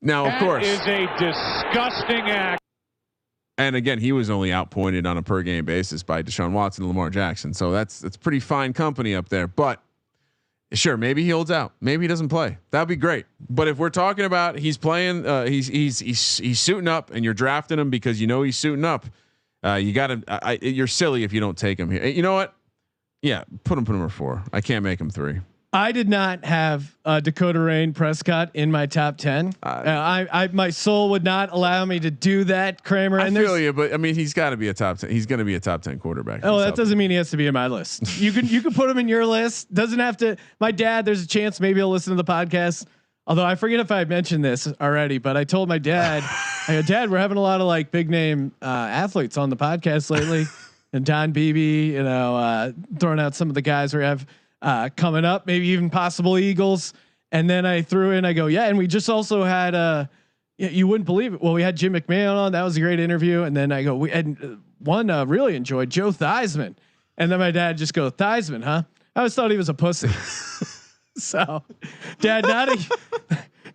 Now, of course, is a disgusting act. And again, he was only outpointed on a per game basis by Deshaun Watson and Lamar Jackson. So that's pretty fine company up there. But sure, maybe he holds out. Maybe he doesn't play. That'd be great. But if we're talking about he's playing, he's suiting up, and you're drafting him because he's suiting up. You got to. You're silly if you don't take him here. You know what? Yeah, put him number 4. I can't make him 3. I did not have Dakota Rain Prescott in my top 10. My soul would not allow me to do that, Kramer. I feel you, but I mean, he's got to be a top 10. He's going to be a top 10 quarterback. Oh, that doesn't mean he has to be in my list. You can put him in your list. Doesn't have to. My dad, there's a chance maybe he'll listen to the podcast. Although I forget if I mentioned this already, but I told my dad, I go, Dad, we're having a lot of like big name athletes on the podcast lately, and Don Beebe, throwing out some of the guys we have. Coming up, maybe even possible Eagles. And then I threw in, I go, yeah. And we just also had, you wouldn't believe it. Well, we had Jim McMahon on, that was a great interview. And then I go, we had one, really enjoyed Joe Theismann. And then my dad just goes, Theismann, huh? I always thought he was a pussy. So Dad,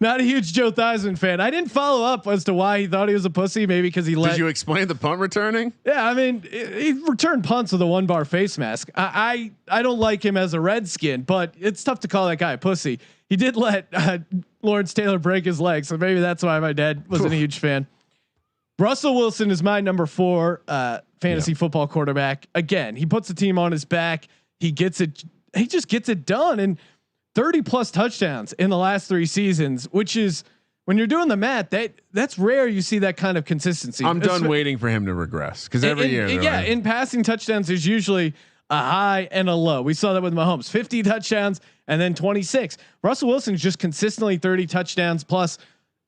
not a huge Joe Theismann fan. I didn't follow up as to why he thought he was a pussy. Maybe because he let. Did you explain the punt returning? Yeah, I mean, he returned punts with a 1-bar face mask. I don't like him as a Redskin, but it's tough to call that guy a pussy. He did let Lawrence Taylor break his leg, so maybe that's why my dad wasn't a huge fan. Russell Wilson is my number 4 fantasy football quarterback. Again, he puts the team on his back. He gets it. He just gets it done. And 30+ touchdowns in the last 3 seasons, which is when you're doing the math, that's rare. You see that kind of consistency. I'm done waiting for him to regress because every year, in passing touchdowns, there's usually a high and a low. We saw that with Mahomes, 50 touchdowns and then 26. Russell Wilson's just consistently 30 touchdowns plus.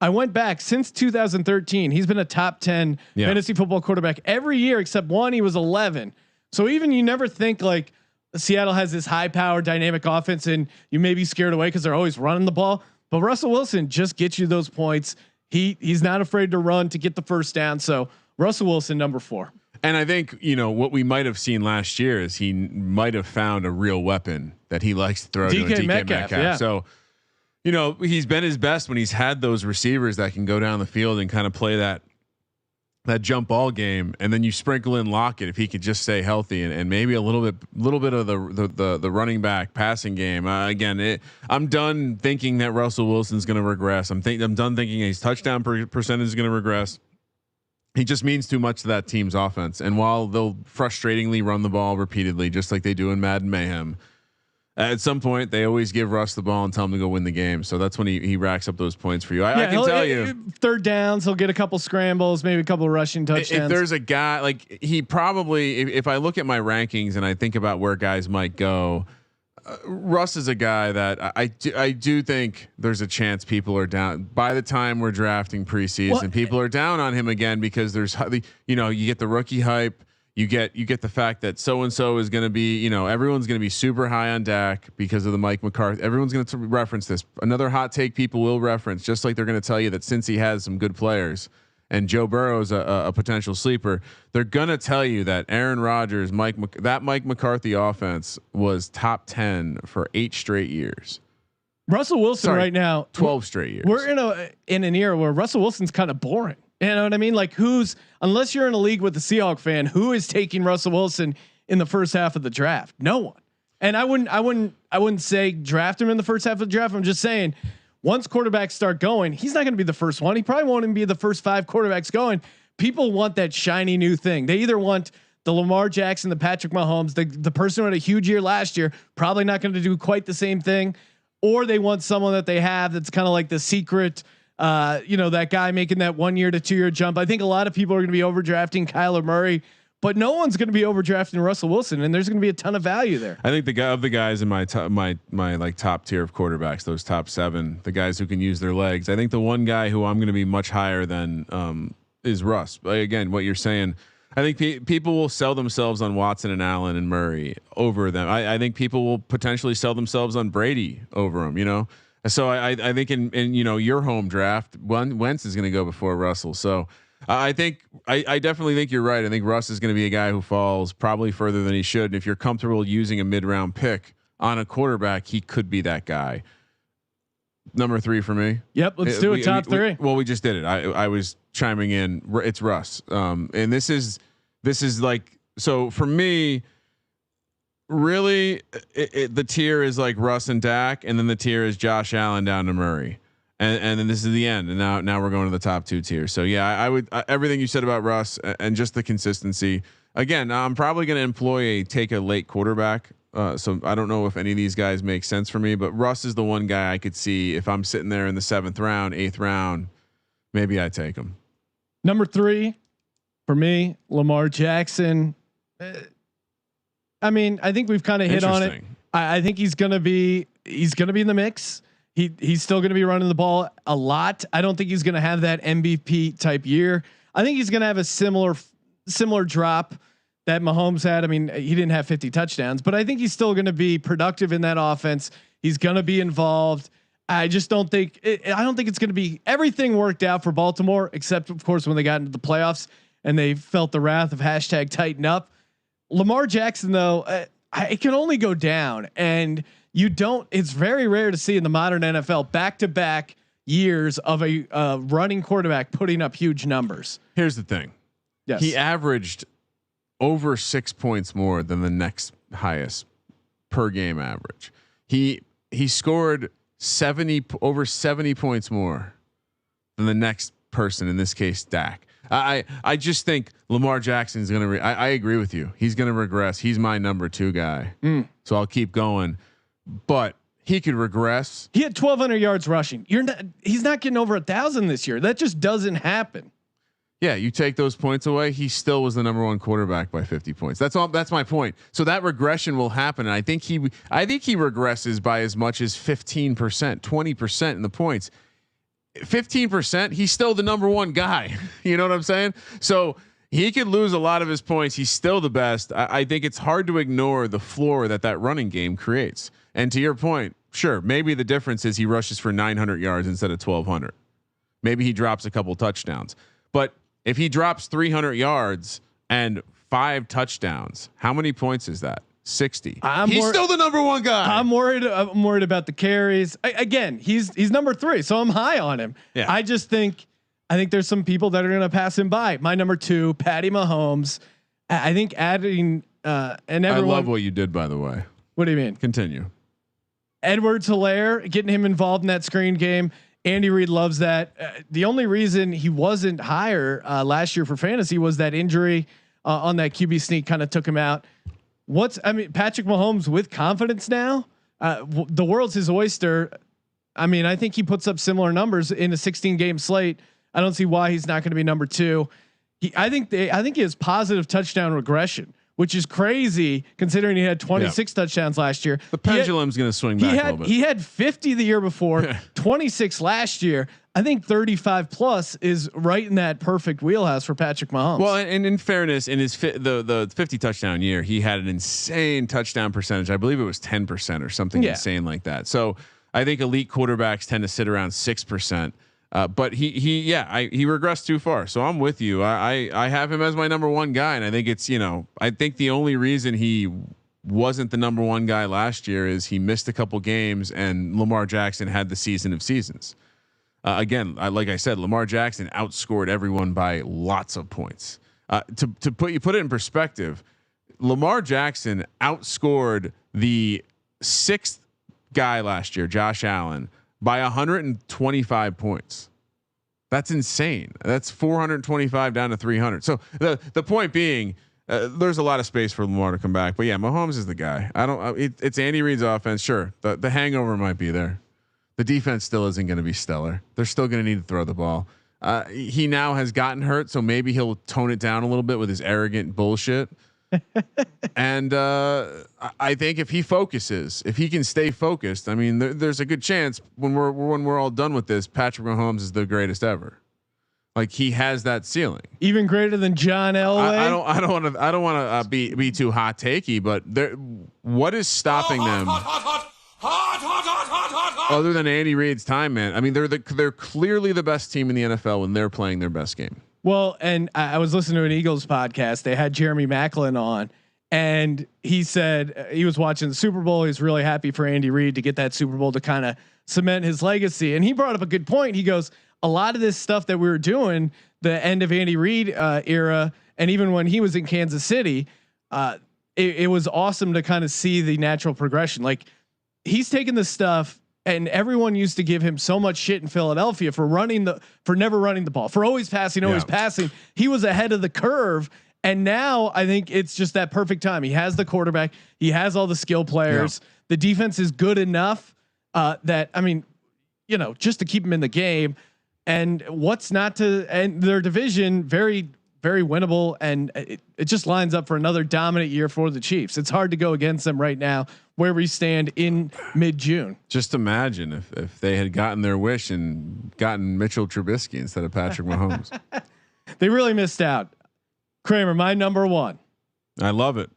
I went back since 2013. He's been a top 10 fantasy football quarterback every year except one. He was 11. So even you never think like Seattle has this high power dynamic offense and you may be scared away because they're always running the ball, but Russell Wilson just gets you those points. He's not afraid to run to get the first down. So Russell Wilson, number 4. And I think, what we might've seen last year is he might've found a real weapon that he likes to throw to DK Metcalf. Yeah. So, he's been his best when he's had those receivers that can go down the field and kind of play that jump ball game, and then you sprinkle in Locke if he could just stay healthy and maybe a little bit of the running back passing game. I'm done thinking that Russell Wilson's going to regress. I'm done thinking his touchdown percentage is going to regress. He just means too much to that team's offense. And while they'll frustratingly run the ball repeatedly, just like they do in Madden Mayhem, at some point they always give Russ the ball and tell him to go win the game. So that's when he racks up those points for you. I can tell you, third downs, he'll get a couple scrambles, maybe a couple of rushing touchdowns. If there's a guy like he probably, if I look at my rankings and I think about where guys might go, Russ is a guy that I do think there's a chance people are down by the time we're drafting preseason. People are down on him again because there's you get the rookie hype. You get the fact that so and so is going to be, everyone's going to be super high on Dak because of the Mike McCarthy. Everyone's going to reference this. Another hot take people will reference, just like they're going to tell you that since he has some good players and Joe Burrow is a potential sleeper, they're going to tell you that Aaron Rodgers, Mike McCarthy offense was top 10 for 8 straight years. Russell Wilson right now, 12 straight years. We're in an era where Russell Wilson's kind of boring. You know what I mean? Like unless you're in a league with a Seahawk fan, who is taking Russell Wilson in the first half of the draft? No one. And I wouldn't say draft him in the first half of the draft. I'm just saying once quarterbacks start going, he's not going to be the first one. He probably won't even be the first 5 quarterbacks going. People want that shiny new thing. They either want the Lamar Jackson, the Patrick Mahomes, the person who had a huge year last year, probably not going to do quite the same thing, or they want someone that they have that's kind of like the secret. That guy making that 1 year to 2 year jump. I think a lot of people are going to be overdrafting Kyler Murray, but no one's going to be overdrafting Russell Wilson, and there's going to be a ton of value there. I think the guys in my top, my like top tier of quarterbacks, those top 7, the guys who can use their legs. I think the one guy who I'm going to be much higher than is Russ. But again, what you're saying, I think people will sell themselves on Watson and Allen and Murray over them. I think people will potentially sell themselves on Brady over them. So I think in your home draft, Wentz is going to go before Russell. So I think I definitely think you're right. I think Russ is going to be a guy who falls probably further than he should. And if you're comfortable using a mid-round pick on a quarterback, he could be that guy. Number 3 for me. Yep, let's do it. Top 3. We just did it. I was chiming in. It's Russ. And this is like, so for me. Really, the tier is like Russ and Dak, and then the tier is Josh Allen down to Murray, and then this is the end. And now we're going to the top 2 tiers. So yeah, I would everything you said about Russ and just the consistency. Again, I'm probably going to take a late quarterback. So I don't know if any of these guys make sense for me, but Russ is the one guy I could see if I'm sitting there in the 7th round, 8th round, maybe I take him. Number 3 for me, Lamar Jackson. I think we've kind of hit on it. I think he's gonna be in the mix. He's still gonna be running the ball a lot. I don't think he's gonna have that MVP type year. I think he's gonna have a similar drop that Mahomes had. He didn't have 50 touchdowns, but I think he's still gonna be productive in that offense. He's gonna be involved. I just don't think it's gonna be everything worked out for Baltimore, except of course when they got into the playoffs and they felt the wrath of #tighten up. Lamar Jackson, though, it can only go down, and it's very rare to see in the modern NFL back-to-back years of a running quarterback putting up huge numbers. Here's the thing. Yes. He averaged over 6 points more than the next highest per game average. He scored over 70 points more than the next person, in this case, Dak. I just think Lamar Jackson is going to, I agree with you. He's going to regress. He's my number 2 guy. So I'll keep going, but he could regress. He had 1,200 yards rushing. He's not getting over 1,000 this year. That just doesn't happen. Yeah. You take those points away. He still was the number 1 quarterback by 50 points. That's all. That's my point. So that regression will happen. And I think he regresses by as much as 15%, 20% in the points. 15%, he's still the number 1 guy. You know what I'm saying? So he could lose a lot of his points. He's still the best. I think it's hard to ignore the floor that running game creates. And to your point, sure, maybe the difference is he rushes for 900 yards instead of 1,200. Maybe he drops a couple touchdowns. But if he drops 300 yards and 5 touchdowns, how many points is that? 60. He's still the number 1 guy. I'm worried about the carries. Again, he's number 3, so I'm high on him. Yeah. I think there's some people that are going to pass him by. My number 2, Patty Mahomes. I think adding and everyone. I love what you did, by the way. What do you mean? Continue. Edwards-Helaire, getting him involved in that screen game. Andy Reid loves that. The only reason he wasn't higher last year for fantasy was that injury on that QB sneak kind of took him out. Patrick Mahomes with confidence now. The world's his oyster. I think he puts up similar numbers in a 16 game slate. I don't see why he's not going to be number 2. I think he has positive touchdown regression, which is crazy considering he had 26 touchdowns last year. The pendulum's going to swing back a little bit. He had 50 the year before, 26 last year. I think 35 plus is right in that perfect wheelhouse for Patrick Mahomes. Well, and in fairness, in his the 50 touchdown year, he had an insane touchdown percentage. I believe it was 10% or something insane like that. So I think elite quarterbacks tend to sit around 6%. But he regressed too far. So I'm with you. I have him as my number one guy, and I think it's I think the only reason he wasn't the number one guy last year is he missed a couple games, and Lamar Jackson had the season of seasons. Again, like I said, Lamar Jackson outscored everyone by lots of points. To put it in perspective, Lamar Jackson outscored the sixth guy last year, Josh Allen, by 125 points. That's insane. That's 425 down to 300. So the point being, there's a lot of space for Lamar to come back. But yeah, Mahomes is the guy. It's Andy Reid's offense. Sure, the hangover might be there. The defense still isn't going to be stellar. They're still going to need to throw the ball. He now has gotten hurt, so maybe he'll tone it down a little bit with his arrogant bullshit. And I think if he focuses, if he can stay focused, I mean, there's a good chance when we're all done with this, Patrick Mahomes is the greatest ever. Like, he has that ceiling, even greater than John Elway. I don't want to be too hot takey, but what is stopping them? Other than Andy Reid's time, man. I mean, they're clearly the best team in the NFL when they're playing their best game. Well, and I was listening to an Eagles podcast. They had Jeremy Maclin on, and he said he was watching the Super Bowl. He's really happy for Andy Reid to get that Super Bowl to kind of cement his legacy. And he brought up a good point. He goes, a lot of this stuff that we were doing, the end of Andy Reid era, and even when he was in Kansas City, it was awesome to kind of see the natural progression. Like, he's taken this stuff, and everyone used to give him so much shit in Philadelphia for never running the ball, for always passing. He was ahead of the curve. And now I think it's just that perfect time. He has the quarterback. He has all the skill players. Yeah. The defense is good enough that, I mean, just to keep him in the game, and what's not to, and their division, very, very winnable. And it just lines up for another dominant year for the Chiefs. It's hard to go against them right now, where we stand in mid-June. Just imagine if they had gotten their wish and gotten Mitchell Trubisky instead of Patrick Mahomes. They really missed out. Kramer, my number one. I love it.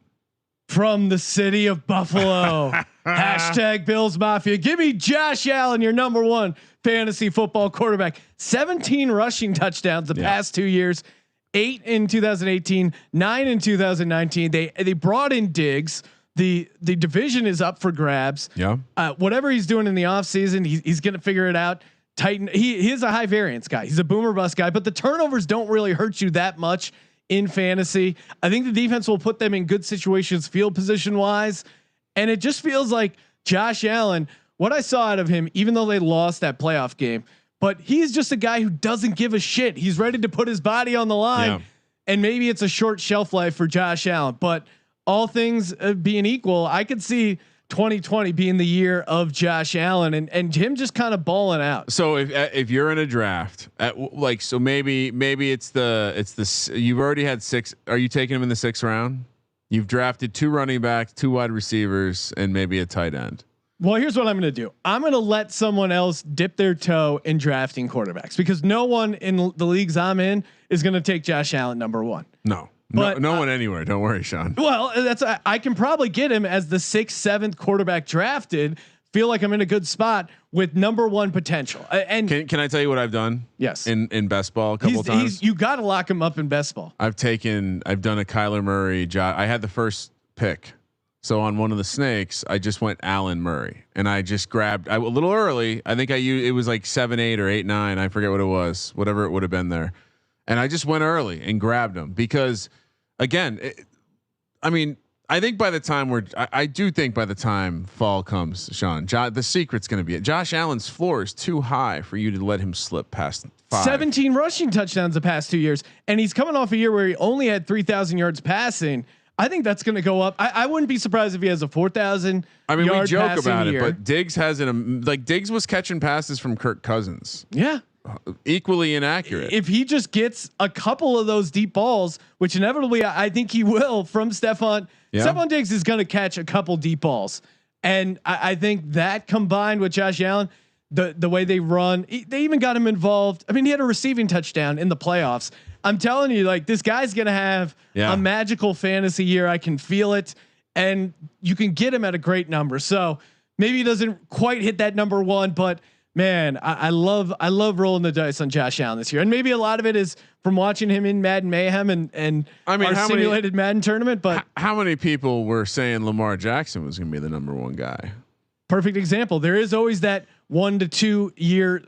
From the city of Buffalo. Hashtag Bills Mafia. Give me Josh Allen, your number one fantasy football quarterback. 17 rushing touchdowns the past 2 years. 8 in 2018, 9 in 2019. They brought in Diggs. The division is up for grabs. Yeah. Whatever he's doing in the offseason, he's going to figure it out. Titan. He is a high variance guy. He's a boomer bust guy, but the turnovers don't really hurt you that much in fantasy. I think the defense will put them in good situations, field position wise. And it just feels like Josh Allen, what I saw out of him, even though they lost that playoff game, but he's just a guy who doesn't give a shit. He's ready to put his body on the line. Yeah. And maybe it's a short shelf life for Josh Allen, but all things being equal, I could see 2020 being the year of Josh Allen and him just kind of balling out. So if you're in a draft, maybe it's you've already had 6. Are you taking him in the 6th round? You've drafted 2 running backs, 2 wide receivers, and maybe a tight end. Well, here's what I'm going to do. I'm going to let someone else dip their toe in drafting quarterbacks, because no one in the leagues I'm in is going to take Josh Allen number one. No. But, no one anywhere. Don't worry, Sean. Well, I can probably get him as the 6th, 7th quarterback drafted. Feel like I'm in a good spot with number one potential. And can I tell you what I've done? Yes. In best ball a couple times. You got to lock him up in best ball. I've done a Kyler Murray job. I had the first pick. So on one of the snakes, I just went Allen Murray, and I just grabbed a little early. I think it was like 7-8 or 8-9. I forget what it was, whatever it would have been there. And I just went early and grabbed him because, again, I think by the time I do think by the time fall comes, Sean, the secret's going to be it. Josh Allen's floor is too high for you to let him slip past 5. 17 rushing touchdowns the past 2 years, and he's coming off a year where he only had 3,000 yards passing. I think that's going to go up. I wouldn't be surprised if he has a 4,000. I mean, we joke about it, but Diggs has Diggs was catching passes from Kirk Cousins. Yeah. equally inaccurate. If he just gets a couple of those deep balls, which inevitably I think he will from Stephon. Yeah. Stephon Diggs is going to catch a couple deep balls, and I think that combined with Josh Allen, the way they run, they even got him involved. I mean, he had a receiving touchdown in the playoffs. I'm telling you, like, this guy's going to have a magical fantasy year. I can feel it, and you can get him at a great number. So maybe he doesn't quite hit that number one, but man, I love rolling the dice on Josh Allen this year, and maybe a lot of it is from watching him in Madden Mayhem and I mean, our simulated Madden tournament. But how many people were saying Lamar Jackson was going to be the number one guy? Perfect example. There is always that 1 to 2 year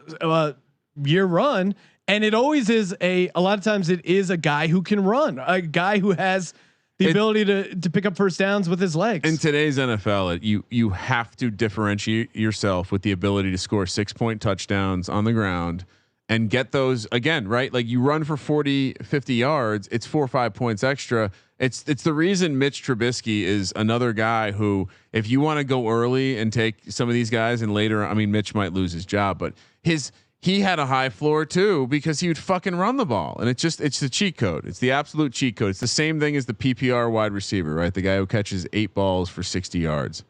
run, and it always is a lot of times it is a guy who can run, a guy who has the ability to pick up first downs with his legs. In today's NFL, you have to differentiate yourself with the ability to score 6-point touchdowns on the ground and get those again, right? Like you run for 40, 50 yards, it's 4 or 5 points extra. It's the reason Mitch Trubisky is another guy who, if you want to go early and take some of these guys and later, I mean, Mitch might lose his job, but he had a high floor too because he would fucking run the ball, and it's the cheat code. It's the absolute cheat code. It's the same thing as the PPR wide receiver, right? The guy who catches 8 balls for 60 yards.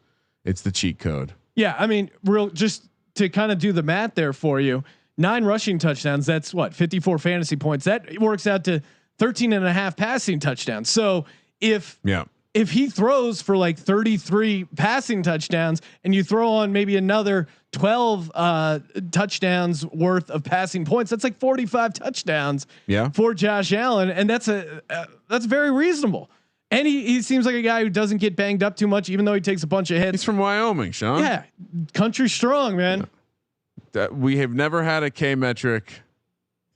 It's the cheat code. Yeah, I mean, just to kind of do the math there for you, 9 rushing touchdowns. That's what 54 fantasy points. That works out to 13.5 passing touchdowns. So if he throws for like 33 passing touchdowns and you throw on maybe another 12 touchdowns worth of passing points, that's like 45 touchdowns for Josh Allen. And that's very reasonable. And he seems like a guy who doesn't get banged up too much, even though he takes a bunch of hits. He's from Wyoming, Sean. Yeah. Country strong, man. We have never had a K-metric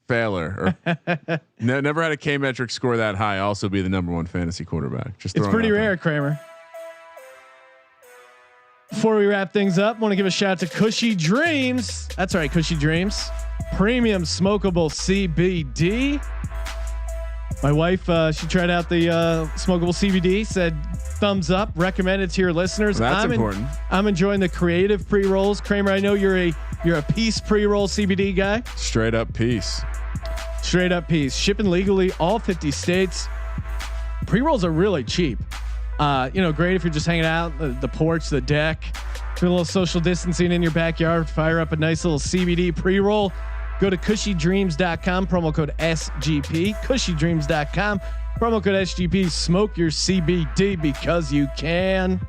failure or never had a K-metric score that high. Also be the number 1 fantasy quarterback. Just it's pretty rare, Kramer. Before we wrap things up, want to give a shout out to Cushy Dreams. That's right, Cushy Dreams, premium smokable CBD. My wife, she tried out the smokable CBD, said thumbs up, recommended to your listeners. Well, that's important. I'm enjoying the creative pre-rolls. Kramer, I know you're a peace pre-roll CBD guy. Straight up peace. Straight up peace. Shipping legally all 50 states. Pre-rolls are really cheap. Great if you're just hanging out the porch, the deck, doing a little social distancing in your backyard. Fire up a nice little CBD pre-roll. Go to cushydreams.com, promo code SGP. Cushydreams.com, promo code SGP. Smoke your CBD because you can.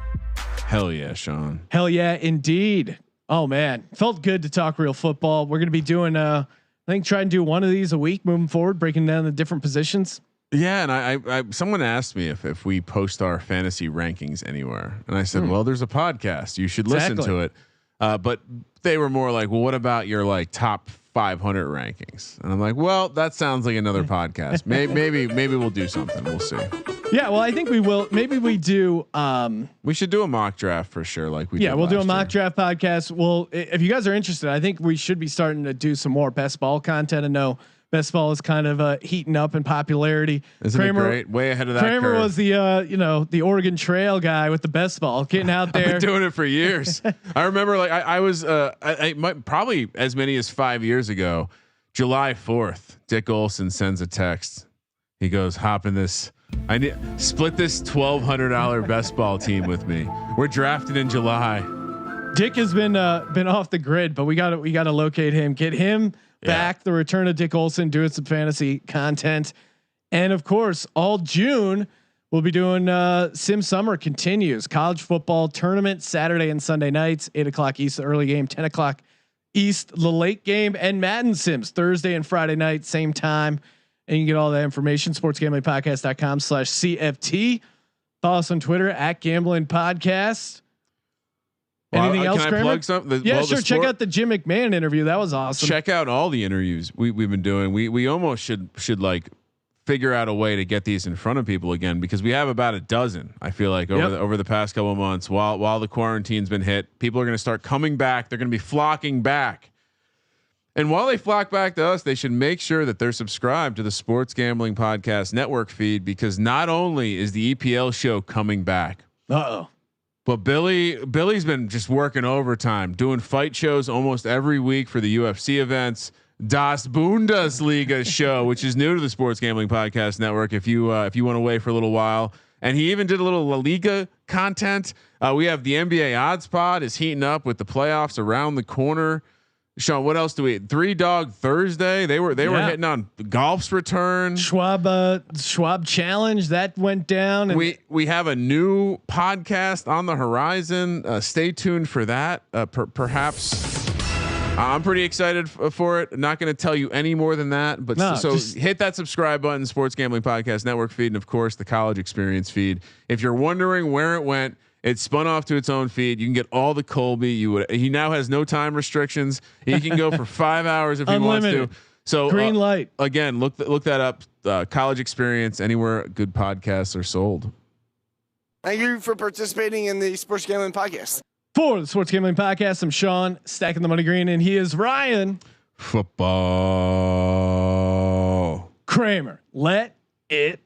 Hell yeah, Sean. Hell yeah, indeed. Oh man, felt good to talk real football. We're gonna be doing, I think, try and do one of these a week moving forward, breaking down the different positions. Yeah, and I someone asked me if we post our fantasy rankings anywhere, and I said, well, there's a podcast, you should listen to it. But they were more like, well, what about your like top 500 rankings? And I'm like, well, that sounds like another podcast. Maybe we'll do something. We'll see. Yeah, well, I think we will. Maybe we do. We should do a mock draft for sure. Like we. Yeah, we'll do a mock draft podcast. Well, if you guys are interested, I think we should be starting to do some more best ball content. I know best ball is kind of heating up in popularity. Isn't Kramer, it great? Way ahead of that. Kramer curve. Was the Oregon Trail guy with the best ball, getting out there. I've been doing it for years. I remember like I was I might probably as many as 5 years ago, July 4th. Dick Olson sends a text. He goes, "Hop in this. I need split this $1,200 best ball team with me. We're drafted in July." Dick has been off the grid, but we got to locate him, get him back. The return of Dick Olson, doing some fantasy content, and of course, all June we'll be doing Sim Summer continues. College football tournament Saturday and Sunday nights, 8:00 East, the early game, 10:00 East, the late game, and Madden Sims Thursday and Friday night, same time. And you can get all that information, sportsgamblingpodcast.com/CFT. Follow us on Twitter @GamblingPodcast. Anything else, can I plug something? Sure. Check out the Jim McMahon interview. That was awesome. Check out all the interviews we've been doing. We almost should like figure out a way to get these in front of people again, because we have about a dozen. I feel like over the past couple of months, while the quarantine's been hit, people are going to start coming back. They're going to be flocking back. And while they flock back to us, they should make sure that they're subscribed to the Sports Gambling Podcast Network feed, because not only is the EPL show coming back, but Billy's been just working overtime, doing fight shows almost every week for the UFC events. Das Bundesliga show, which is new to the Sports Gambling Podcast Network. If you went away for a little while, and he even did a little La Liga content. We have the NBA odds pod is heating up with the playoffs around the corner. Sean, what else do we? 3 Dog Thursday. They were hitting on golf's return. Schwab challenge that went down. And we have a new podcast on the horizon. Stay tuned for that. Perhaps. I'm pretty excited for it. I'm not going to tell you any more than that, but so hit that subscribe button, Sports Gambling Podcast Network feed, and of course the College Experience feed. If you're wondering where it went, it spun off to its own feed. You can get all the Colby. He now has no time restrictions. He can go for 5 hours if he wants to. So green light again. Look that up. College Experience, anywhere good podcasts are sold. Thank you for participating in the Sports Gambling Podcast. For the Sports Gambling Podcast, I'm Sean, stacking the money green, and he is Ryan. Football Kramer. Let it